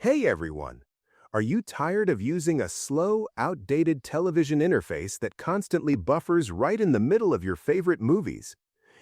Hey everyone! Are you tired of using a slow, outdated television interface that constantly buffers right in the middle of your favorite movies?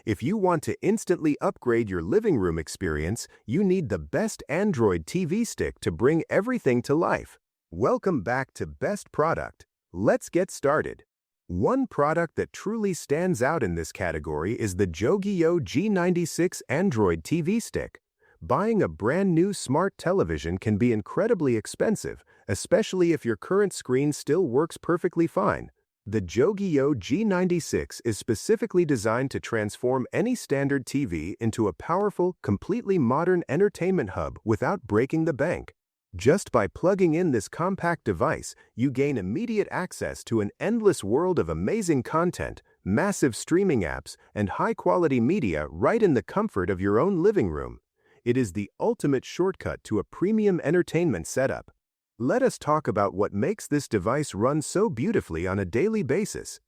If you want to instantly upgrade your living room experience, you need the best Android TV stick to bring everything to life. Welcome back to Best Product. Let's get started. One product that truly stands out in this category is the Jogio G96 Android TV stick. Buying a brand new smart television can be incredibly expensive, especially if your current screen still works perfectly fine. The Jogio G96 is specifically designed to transform any standard TV into a powerful, completely modern entertainment hub without breaking the bank. Just by plugging in this compact device, you gain immediate access to an endless world of amazing content, massive streaming apps, and high-quality media right in the comfort of your own living room. It is the ultimate shortcut to a premium entertainment setup. Let us talk about what makes this device run so beautifully on a daily basis.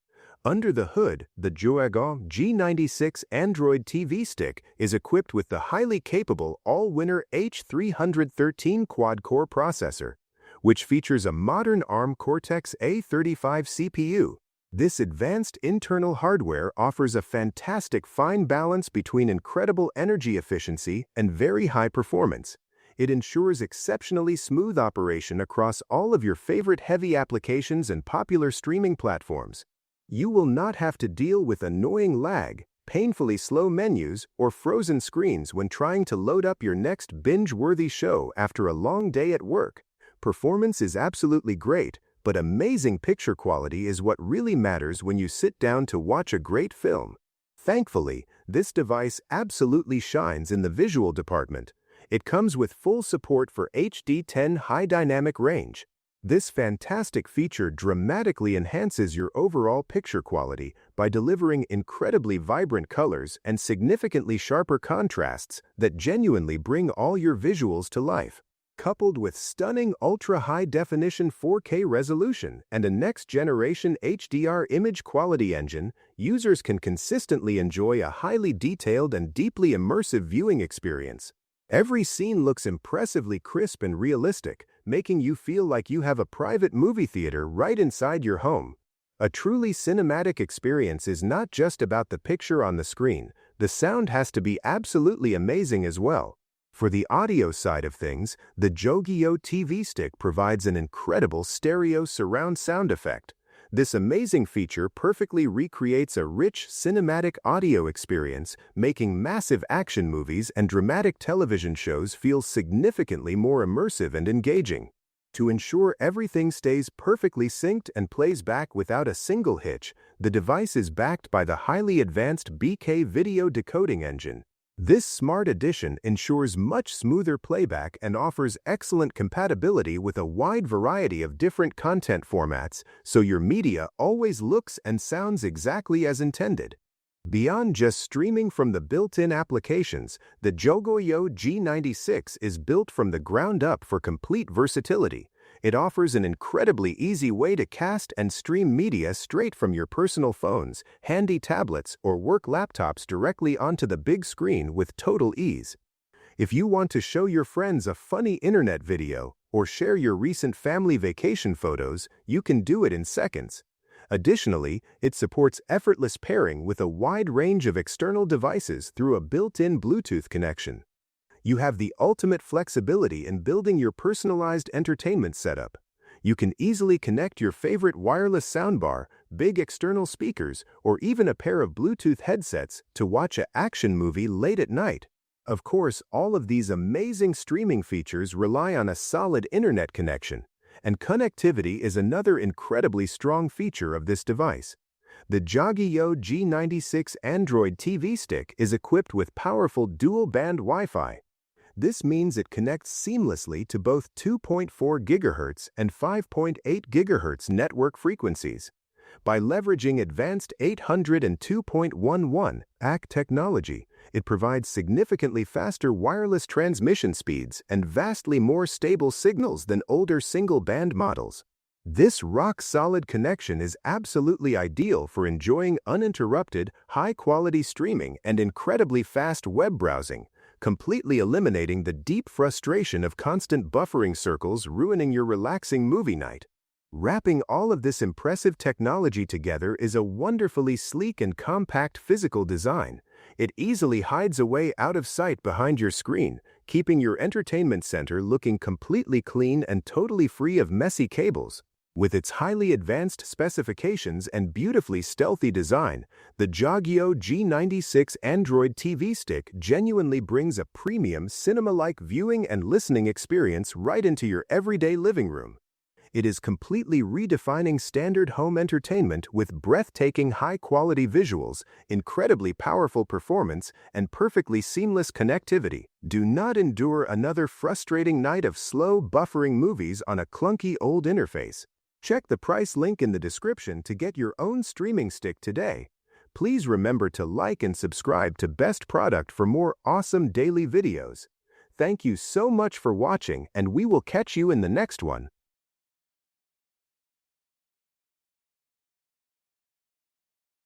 Under the hood, the Jogio G96 Android TV stick is equipped with the highly capable all-winner H313 quad-core processor, which features a modern ARM Cortex-A35 CPU. This advanced internal hardware offers a fantastic fine balance between incredible energy efficiency and very high performance. It ensures exceptionally smooth operation across all of your favorite heavy applications and popular streaming platforms. You will not have to deal with annoying lag, painfully slow menus, or frozen screens when trying to load up your next binge-worthy show after a long day at work. Performance is absolutely great, but amazing picture quality is what really matters when you sit down to watch a great film. Thankfully, this device absolutely shines in the visual department. It comes with full support for HD10 high dynamic range. This fantastic feature dramatically enhances your overall picture quality by delivering incredibly vibrant colors and significantly sharper contrasts that genuinely bring all your visuals to life. Coupled with stunning ultra-high-definition 4K resolution and a next-generation HDR image quality engine, users can consistently enjoy a highly detailed and deeply immersive viewing experience. Every scene looks impressively crisp and realistic, making you feel like you have a private movie theater right inside your home. A truly cinematic experience is not just about the picture on the screen. The sound has to be absolutely amazing as well. For the audio side of things, the Jogio TV stick provides an incredible stereo surround sound effect. This amazing feature perfectly recreates a rich cinematic audio experience, making massive action movies and dramatic television shows feel significantly more immersive and engaging. To ensure everything stays perfectly synced and plays back without a single hitch, the device is backed by the highly advanced BK video decoding engine. This smart addition ensures much smoother playback and offers excellent compatibility with a wide variety of different content formats, so your media always looks and sounds exactly as intended. Beyond just streaming from the built-in applications, the Jogio G96 is built from the ground up for complete versatility. It offers an incredibly easy way to cast and stream media straight from your personal phones, handy tablets, or work laptops directly onto the big screen with total ease. If you want to show your friends a funny internet video or share your recent family vacation photos, you can do it in seconds. Additionally, it supports effortless pairing with a wide range of external devices through a built-in Bluetooth connection. You have the ultimate flexibility in building your personalized entertainment setup. You can easily connect your favorite wireless soundbar, big external speakers, or even a pair of Bluetooth headsets to watch an action movie late at night. Of course, all of these amazing streaming features rely on a solid internet connection, and connectivity is another incredibly strong feature of this device. The Jogio G96 Android TV stick is equipped with powerful dual-band Wi-Fi. This means it connects seamlessly to both 2.4 GHz and 5.8 GHz network frequencies. By leveraging advanced 800 and 2.11 AC technology, it provides significantly faster wireless transmission speeds and vastly more stable signals than older single-band models. This rock-solid connection is absolutely ideal for enjoying uninterrupted, high-quality streaming and incredibly fast web browsing, completely eliminating the deep frustration of constant buffering circles ruining your relaxing movie night. Wrapping all of this impressive technology together is a wonderfully sleek and compact physical design. It easily hides away out of sight behind your screen, keeping your entertainment center looking completely clean and totally free of messy cables. With its highly advanced specifications and beautifully stealthy design, the Jogio G96 Android TV stick genuinely brings a premium cinema-like viewing and listening experience right into your everyday living room. It is completely redefining standard home entertainment with breathtaking high-quality visuals, incredibly powerful performance, and perfectly seamless connectivity. Do not endure another frustrating night of slow, buffering movies on a clunky old interface. Check the price link in the description to get your own streaming stick today. Please remember to like and subscribe to Best Product for more awesome daily videos. Thank you so much for watching, and we will catch you in the next one.